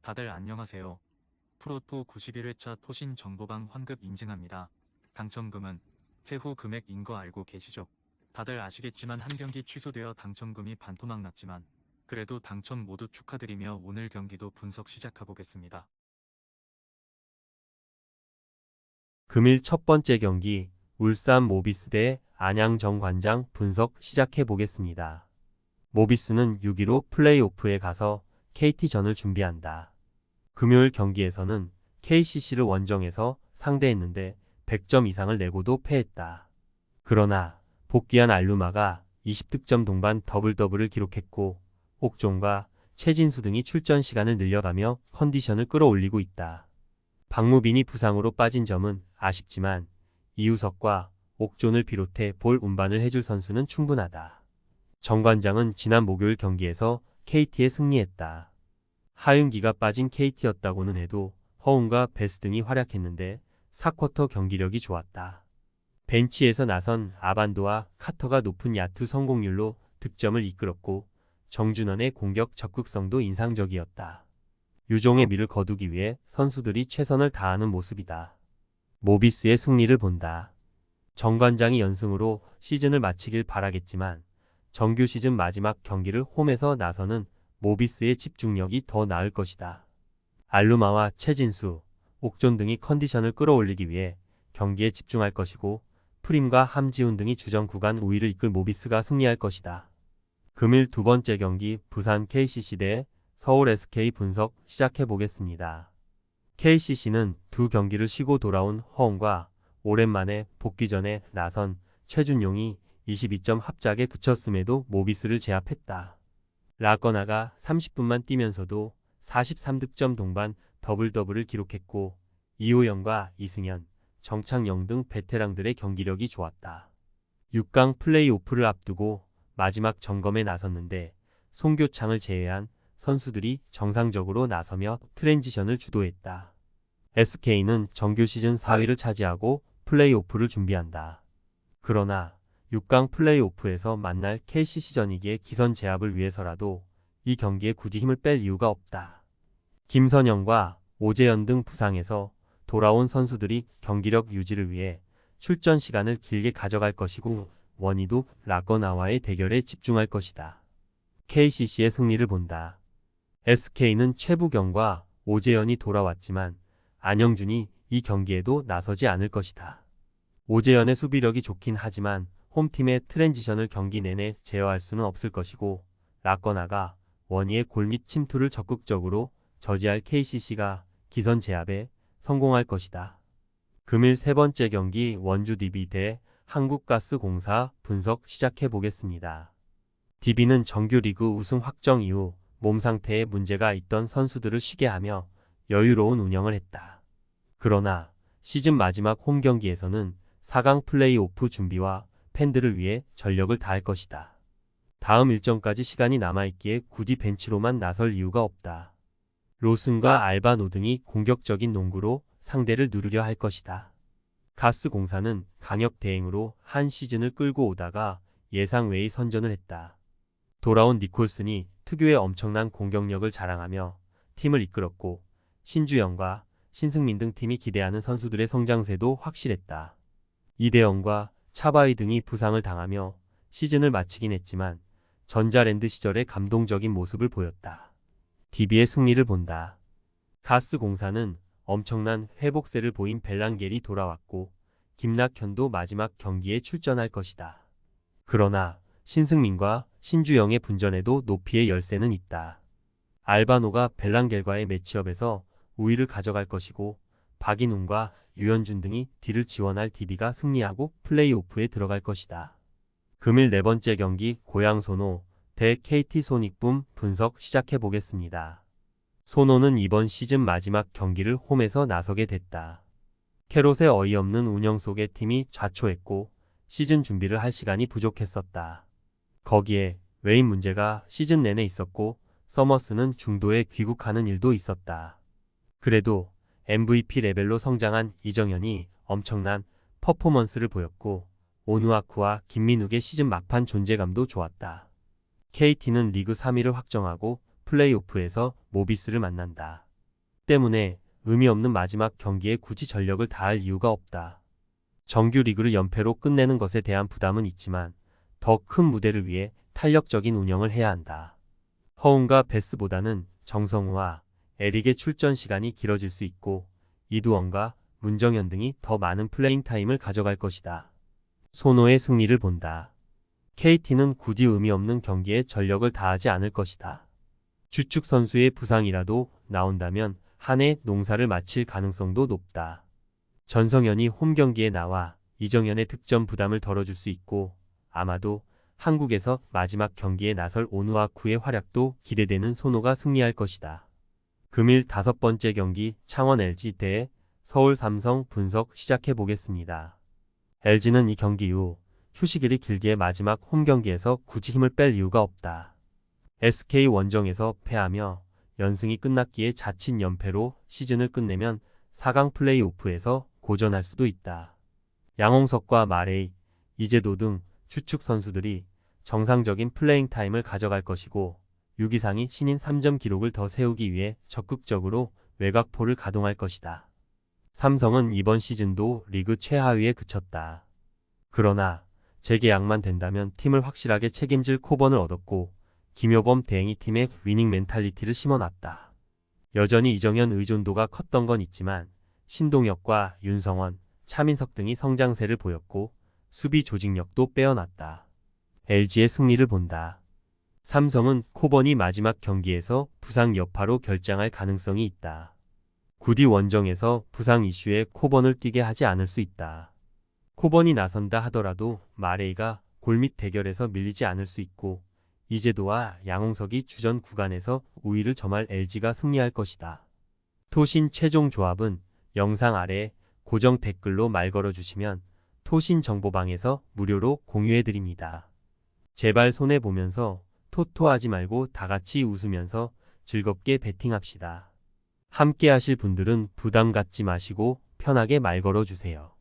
다들 안녕하세요. 프로토 91회차 토신 정보방 환급 인증합니다. 당첨금은 세후 금액인 거 알고 계시죠? 다들 아시겠지만 한 경기 취소되어 당첨금이 반토막 났지만 그래도 당첨 모두 축하드리며 오늘 경기도 분석 시작해보겠습니다. 금일 첫 번째 경기 울산 모비스 대 안양 정관장 분석 시작해 보겠습니다. 모비스는 6위로 플레이오프에 가서 KT전을 준비한다. 금요일 경기에서는 KCC를 원정에서 상대했는데 100점 이상을 내고도 패했다. 그러나 복귀한 알루마가 20득점 동반 더블을 기록했고 옥종과 최진수 등이 출전 시간을 늘려가며 컨디션을 끌어올리고 있다. 박무빈이 부상으로 빠진 점은 아쉽지만 이우석과 옥존을 비롯해 볼 운반을 해줄 선수는 충분하다. 정관장은 지난 목요일 경기에서 KT에 승리했다. 하윤기가 빠진 KT였다고는 해도 허웅과 베스 등이 활약했는데 4쿼터 경기력이 좋았다. 벤치에서 나선 아반도와 카터가 높은 야투 성공률로 득점을 이끌었고 정준원의 공격 적극성도 인상적이었다. 유종의 미를 거두기 위해 선수들이 최선을 다하는 모습이다. 모비스의 승리를 본다. 정관장이 연승으로 시즌을 마치길 바라겠지만 정규 시즌 마지막 경기를 홈에서 나서는 모비스의 집중력이 더 나을 것이다. 알루마와 최진수, 옥존 등이 컨디션을 끌어올리기 위해 경기에 집중할 것이고 프림과 함지훈 등이 주전 구간 우위를 이끌 모비스가 승리할 것이다. 금일 두 번째 경기 부산 KCC 대 서울 SK 분석 시작해 보겠습니다. KCC는 두 경기를 쉬고 돌아온 허웅과 오랜만에 복귀전에 나선 최준용이 22점 합작에 그쳤음에도 모비스를 제압했다. 라거나가 30분만 뛰면서도 43득점 동반 더블을 기록했고 이호영과 이승현, 정창영 등 베테랑들의 경기력이 좋았다. 6강 플레이오프를 앞두고 마지막 점검에 나섰는데 송교창을 제외한 선수들이 정상적으로 나서며 트랜지션을 주도했다. SK는 정규 시즌 4위를 차지하고 플레이오프를 준비한다. 그러나 6강 플레이오프에서 만날 KCC전이기에 기선 제압을 위해서라도 이 경기에 굳이 힘을 뺄 이유가 없다. 김선영과 오재현 등 부상에서 돌아온 선수들이 경기력 유지를 위해 출전 시간을 길게 가져갈 것이고 원희도 라거나와의 대결에 집중할 것이다. KCC의 승리를 본다. SK는 최부경과 오재현이 돌아왔지만 안영준이 이 경기에도 나서지 않을 것이다. 오재현의 수비력이 좋긴 하지만 홈팀의 트랜지션을 경기 내내 제어할 수는 없을 것이고 라거나가 원희의 골 및 침투를 적극적으로 저지할 KCC가 기선 제압에 성공할 것이다. 금일 세 번째 경기 원주 DB 대 한국가스공사 분석 시작해 보겠습니다. DB는 정규리그 우승 확정 이후 몸 상태에 문제가 있던 선수들을 쉬게 하며 여유로운 운영을 했다. 그러나 시즌 마지막 홈 경기에서는 4강 플레이오프 준비와 팬들을 위해 전력을 다할 것이다. 다음 일정까지 시간이 남아있기에 굳이 벤치로만 나설 이유가 없다. 로슨과 알바노 등이 공격적인 농구로 상대를 누르려 할 것이다. 가스공사는 강력 대행으로 한 시즌을 끌고 오다가 예상 외의 선전을 했다. 돌아온 니콜슨이 특유의 엄청난 공격력을 자랑하며 팀을 이끌었고 신주영과 신승민 등 팀이 기대하는 선수들의 성장세도 확실했다. 이대영과 차바이 등이 부상을 당하며 시즌을 마치긴 했지만 전자랜드 시절의 감동적인 모습을 보였다. DB의 승리를 본다. 가스공사는 엄청난 회복세를 보인 벨랑겔이 돌아왔고 김낙현도 마지막 경기에 출전할 것이다. 그러나 신승민과 신주영의 분전에도 높이의 열세는 있다. 알바노가 벨랑겔과의 매치업에서 우위를 가져갈 것이고 박인웅과 유현준 등이 뒤를 지원할 DB가 승리하고 플레이오프에 들어갈 것이다. 금일 네 번째 경기 고양 소노 대 KT 소닉붐 분석 시작해 보겠습니다. 소노는 이번 시즌 마지막 경기를 홈에서 나서게 됐다. 캐롯의 어이없는 운영 속에 팀이 좌초했고 시즌 준비를 할 시간이 부족했었다. 거기에 외인 문제가 시즌 내내 있었고 서머스는 중도에 귀국하는 일도 있었다. 그래도 MVP 레벨로 성장한 이정현이 엄청난 퍼포먼스를 보였고 오누아쿠와 김민욱의 시즌 막판 존재감도 좋았다. KT는 리그 3위를 확정하고 플레이오프에서 모비스를 만난다. 때문에 의미 없는 마지막 경기에 굳이 전력을 다할 이유가 없다. 정규 리그를 연패로 끝내는 것에 대한 부담은 있지만 더 큰 무대를 위해 탄력적인 운영을 해야 한다. 허웅과 베스보다는 정성우와 에릭의 출전 시간이 길어질 수 있고 이두원과 문정현 등이 더 많은 플레잉 타임을 가져갈 것이다. 손호의 승리를 본다. KT는 굳이 의미 없는 경기에 전력을 다하지 않을 것이다. 주축 선수의 부상이라도 나온다면 한 해 농사를 마칠 가능성도 높다. 전성현이 홈 경기에 나와 이정현의 득점 부담을 덜어줄 수 있고 아마도 한국에서 마지막 경기에 나설 오누아쿠의 활약도 기대되는 손호가 승리할 것이다. 금일 5번째 경기 창원 LG 대 서울 삼성 분석 시작해 보겠습니다. LG는 이 경기 후 휴식일이 길게 마지막 홈 경기에서 굳이 힘을 뺄 이유가 없다. SK 원정에서 패하며 연승이 끝났기에 자칫 연패로 시즌을 끝내면 4강 플레이오프에서 고전할 수도 있다. 양홍석과 마레이, 이재도 등 주축 선수들이 정상적인 플레잉 타임을 가져갈 것이고 유기상이 신인 3점 기록을 더 세우기 위해 적극적으로 외곽포를 가동할 것이다. 삼성은 이번 시즌도 리그 최하위에 그쳤다. 그러나 재계약만 된다면 팀을 확실하게 책임질 코번을 얻었고 김효범 대행이 팀에 위닝 멘탈리티를 심어놨다. 여전히 이정현 의존도가 컸던 건 있지만 신동혁과 윤성원, 차민석 등이 성장세를 보였고 수비 조직력도 빼어났다. LG의 승리를 본다. 삼성은 코번이 마지막 경기에서 부상 여파로 결장할 가능성이 있다. 구디 원정에서 부상 이슈에 코번을 뛰게 하지 않을 수 있다. 코번이 나선다 하더라도 마레이가 골밑 대결에서 밀리지 않을 수 있고 이재도와 양홍석이 주전 구간에서 우위를 점할 LG가 승리할 것이다. 토신 최종 조합은 영상 아래 고정 댓글로 말 걸어주시면 토신 정보방에서 무료로 공유해드립니다. 제발 손해보면서 토토하지 말고 다같이 웃으면서 즐겁게 베팅합시다. 함께 하실 분들은 부담 갖지 마시고 편하게 말 걸어주세요.